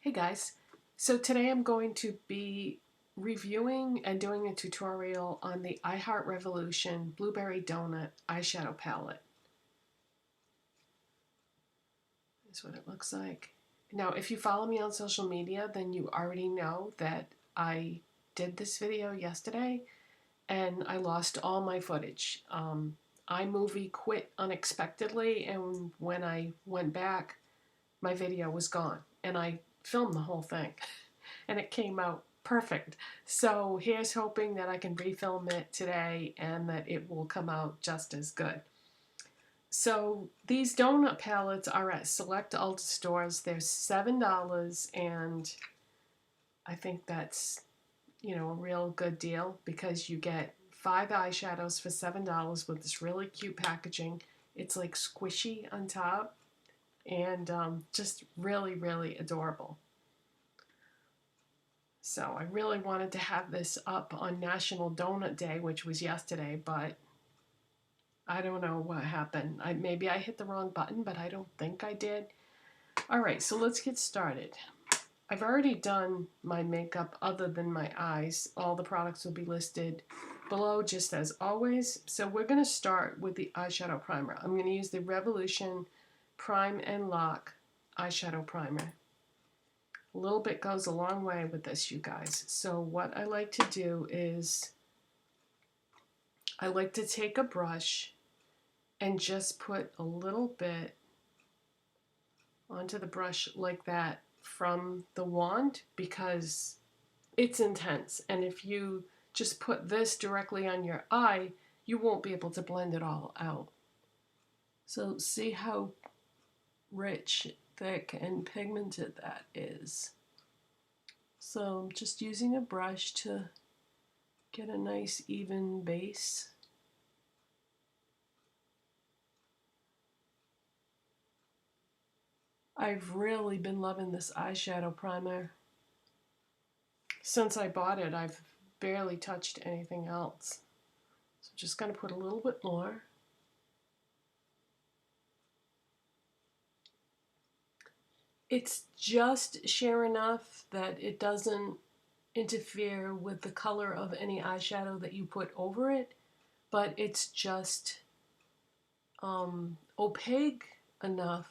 Hey guys, so today I'm going to be reviewing and doing a tutorial on the I Heart Revolution Blueberry Donut eyeshadow palette. That's what it looks like. Now, if you follow me on social media, then you already know that I did this video yesterday and I lost all my footage. iMovie quit unexpectedly, and when I went back, my video was gone and I filmed the whole thing and it came out perfect. So here's hoping that I can refilm it today and that it will come out just as good. So these donut palettes are at select Ulta stores. They're $7, and I think that's, a real good deal because you get 5 eyeshadows for $7 with this really cute packaging. It's like squishy on top and just really, really adorable. So I really wanted to have this up on National Donut Day, which was yesterday, but I don't know what happened. Maybe I hit the wrong button, but I don't think I did. All right, so let's get started. I've already done my makeup other than my eyes. All the products will be listed below just as always. So we're going to start with the eyeshadow primer. I'm going to use the Revolution Prime and Lock eyeshadow primer. A little bit goes a long way with this, you guys. So what I like to do is I like to take a brush and just put a little bit onto the brush like that from the wand because it's intense. And if you just put this directly on your eye, you won't be able to blend it all out. So see how rich, thick, and pigmented that is. So I'm just using a brush to get a nice even base. I've really been loving this eyeshadow primer. Since I bought it, I've barely touched anything else. So I'm just going to put a little bit more. It's just sheer enough that it doesn't interfere with the color of any eyeshadow that you put over it, but it's just opaque enough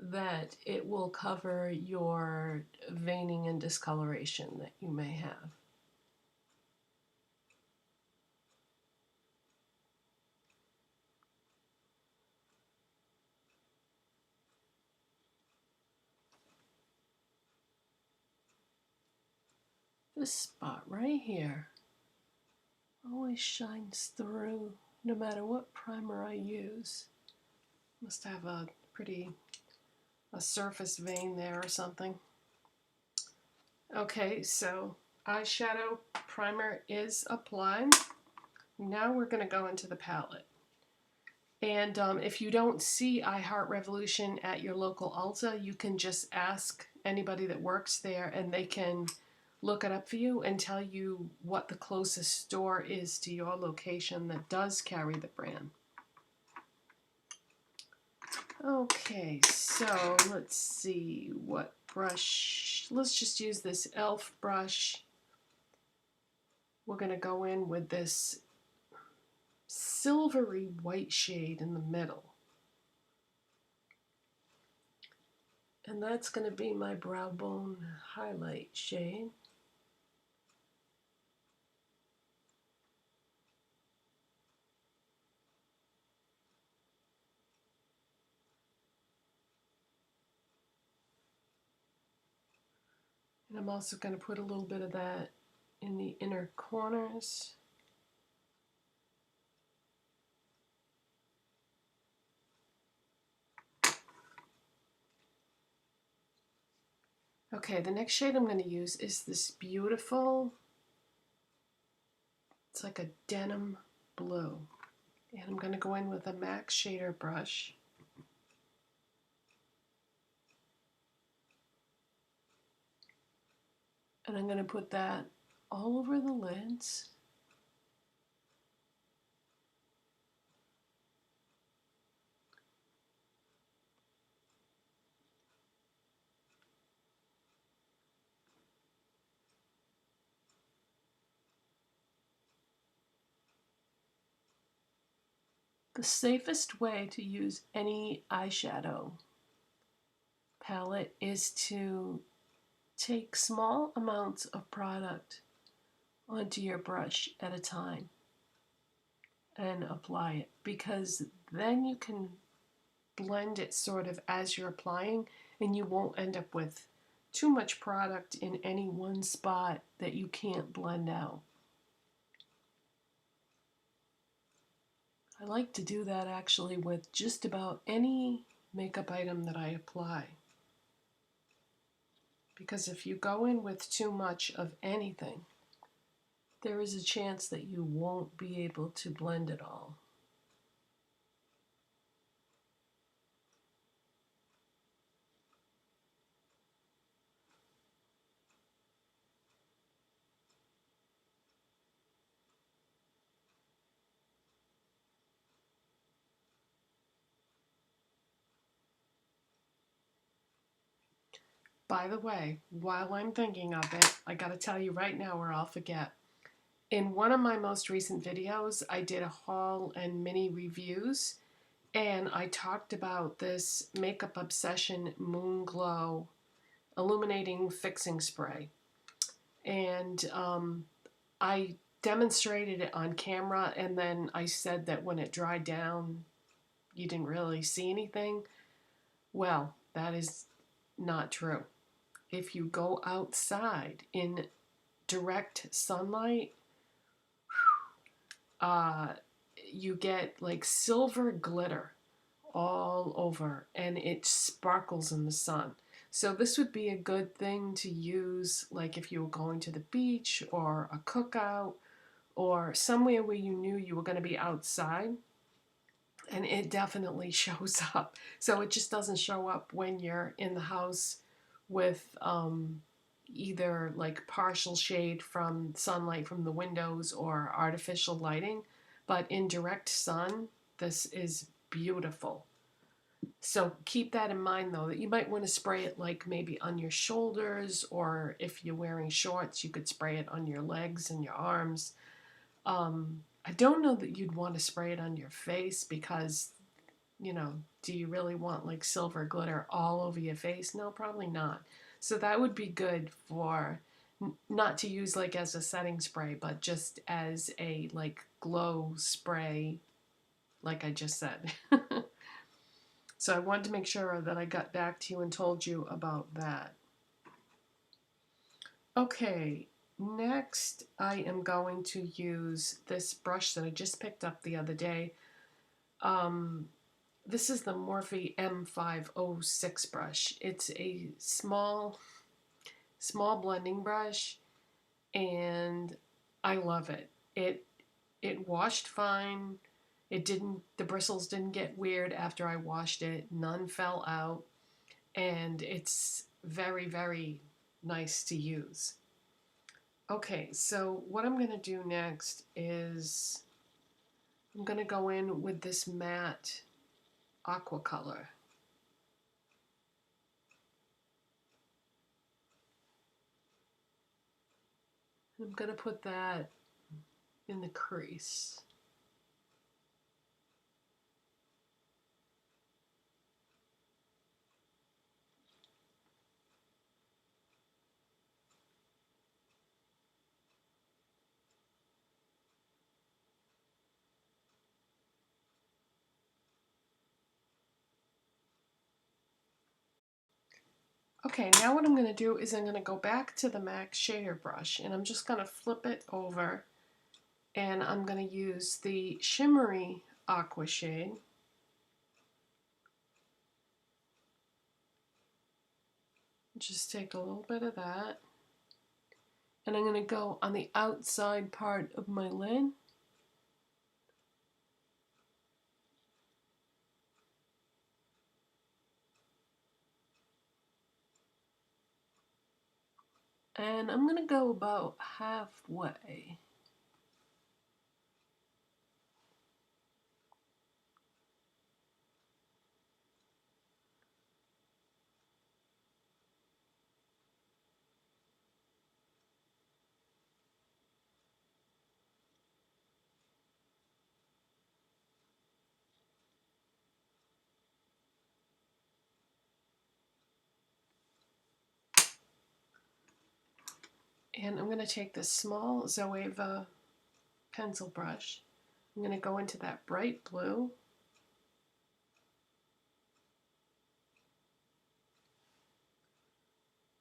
that it will cover your veining and discoloration that you may have. This spot right here always shines through no matter what primer I use. Must have a surface vein there or something. Okay, so eyeshadow primer is applied. Now we're going to go into the palette. And if you don't see I Heart Revolution at your local Ulta, you can just ask anybody that works there and they can look it up for you and tell you what the closest store is to your location that does carry the brand. Okay, so let's see what brush. Let's just use this e.l.f. brush. We're going to go in with this silvery white shade in the middle. And that's going to be my brow bone highlight shade. And I'm also going to put a little bit of that in the inner corners. Okay, the next shade I'm going to use is this beautiful, it's like a denim blue. And I'm going to go in with a MAC shader brush. And I'm going to put that all over the lids. The safest way to use any eyeshadow palette is to take small amounts of product onto your brush at a time and apply it, because then you can blend it sort of as you're applying, and you won't end up with too much product in any one spot that you can't blend out. I like to do that actually with just about any makeup item that I apply, because if you go in with too much of anything, there is a chance that you won't be able to blend it all. By the way, while I'm thinking of it, I gotta tell you right now or I'll forget. In one of my most recent videos, I did a haul and mini reviews, and I talked about this Makeup Obsession Moon Glow Illuminating Fixing Spray. And I demonstrated it on camera, and then I said that when it dried down, you didn't really see anything. Well, that is not true. If you go outside in direct sunlight, uh, you get like silver glitter all over, and it sparkles in the sun. So this would be a good thing to use like if you were going to the beach or a cookout or somewhere where you knew you were going to be outside, and it definitely shows up. So it just doesn't show up when you're in the house with either like partial shade from sunlight from the windows or artificial lighting, but in direct sun, this is beautiful. So keep that in mind though, that you might want to spray it like maybe on your shoulders, or if you're wearing shorts, you could spray it on your legs and your arms. I don't know that you'd want to spray it on your face because, you know, do you really want like silver glitter all over your face? No, probably not. So that would be good for not to use like as a setting spray, but just as a like glow spray, like I just said. So I wanted to make sure that I got back to you and told you about that. Okay, next I am going to use this brush that I just picked up the other day. This is the Morphe M506 brush. It's a small blending brush, and I love it. It washed fine. The bristles didn't get weird after I washed it. None fell out, and it's very, very nice to use. Okay, so what I'm going to do next is I'm going to go in with this matte aqua color. I'm going to put that in the crease. Okay, now what I'm going to do is I'm going to go back to the MAC shader brush, and I'm just going to flip it over, and I'm going to use the shimmery aqua shade. Just take a little bit of that, and I'm going to go on the outside part of my lid. And I'm going to go about halfway. And I'm going to take this small Zoeva pencil brush. I'm going to go into that bright blue.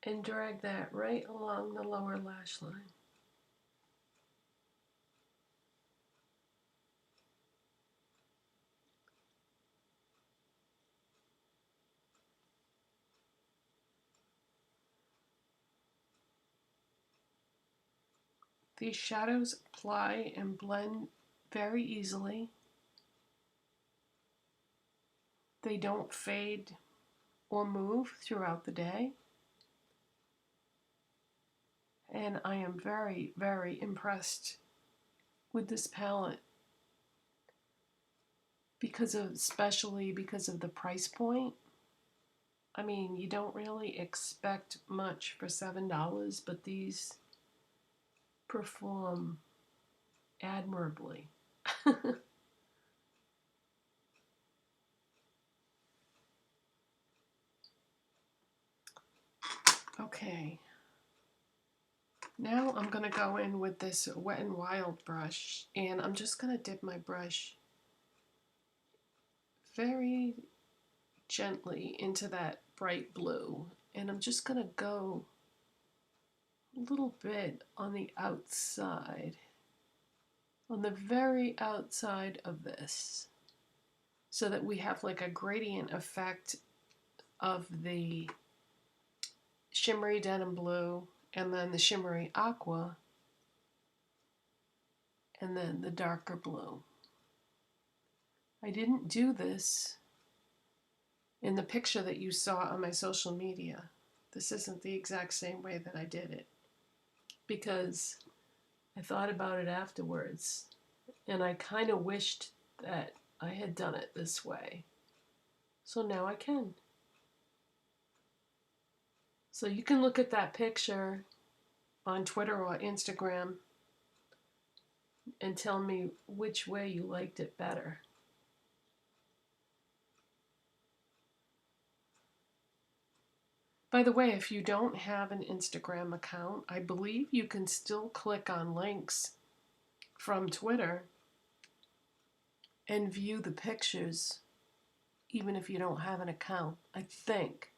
And drag that right along the lower lash line. These shadows apply and blend very easily. They don't fade or move throughout the day. And I am very, very impressed with this palette especially because of the price point. I mean, you don't really expect much for $7, but these perform admirably. Okay, now I'm going to go in with this Wet n Wild brush, and I'm just going to dip my brush very gently into that bright blue, and I'm just going to go a little bit on the outside, on the very outside of this, so that we have like a gradient effect of the shimmery denim blue and then the shimmery aqua and then the darker blue. I didn't do this in the picture that you saw on my social media. This isn't the exact same way that I did it because I thought about it afterwards and I kind of wished that I had done it this way. So now I can. So you can look at that picture on Twitter or Instagram and tell me which way you liked it better. By the way, if you don't have an Instagram account, I believe you can still click on links from Twitter and view the pictures even if you don't have an account, I think.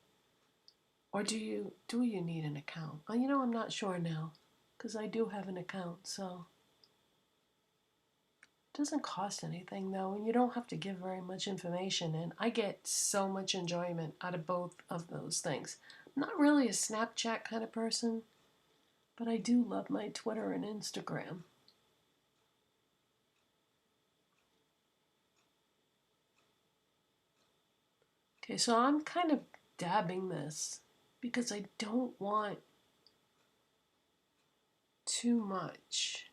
Or do you need an account? Oh, you know, I'm not sure now because I do have an account, so it doesn't cost anything though, and you don't have to give very much information, and I get so much enjoyment out of both of those things. I'm not really a Snapchat kind of person, but I do love my Twitter and Instagram. Okay, so I'm kind of dabbing this because I don't want too much.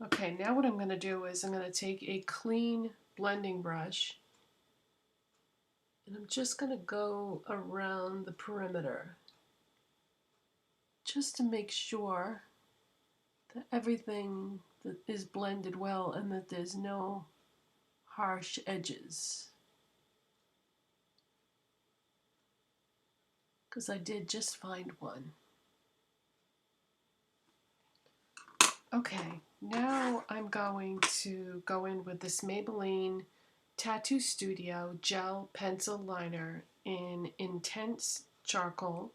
Okay, now what I'm going to do is I'm going to take a clean blending brush and I'm just going to go around the perimeter just to make sure that everything that is blended well and that there's no harsh edges. Because I did just find one. Okay, now I'm going to go in with this Maybelline Tattoo Studio Gel Pencil Liner in Intense Charcoal.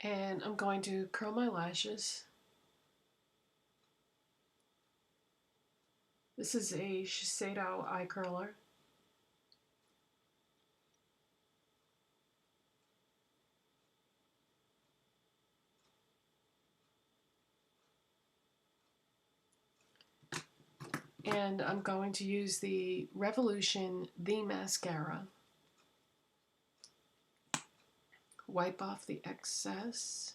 And I'm going to curl my lashes. This is a Shiseido eye curler. And I'm going to use the Revolution The Mascara. Wipe off the excess.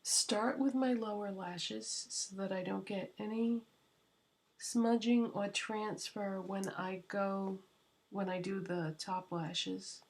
Start with my lower lashes so that I don't get any smudging or transfer when I do the top lashes.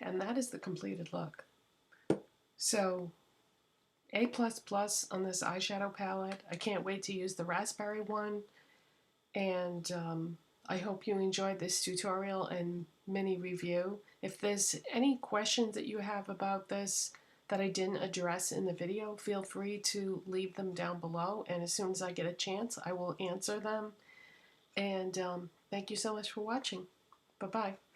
And that is the completed look. So A++ on this eyeshadow palette. I can't wait to use the raspberry one. And I hope you enjoyed this tutorial and mini review. If there's any questions that you have about this that I didn't address in the video, feel free to leave them down below. And as soon as I get a chance, I will answer them. And thank you so much for watching. Bye-bye.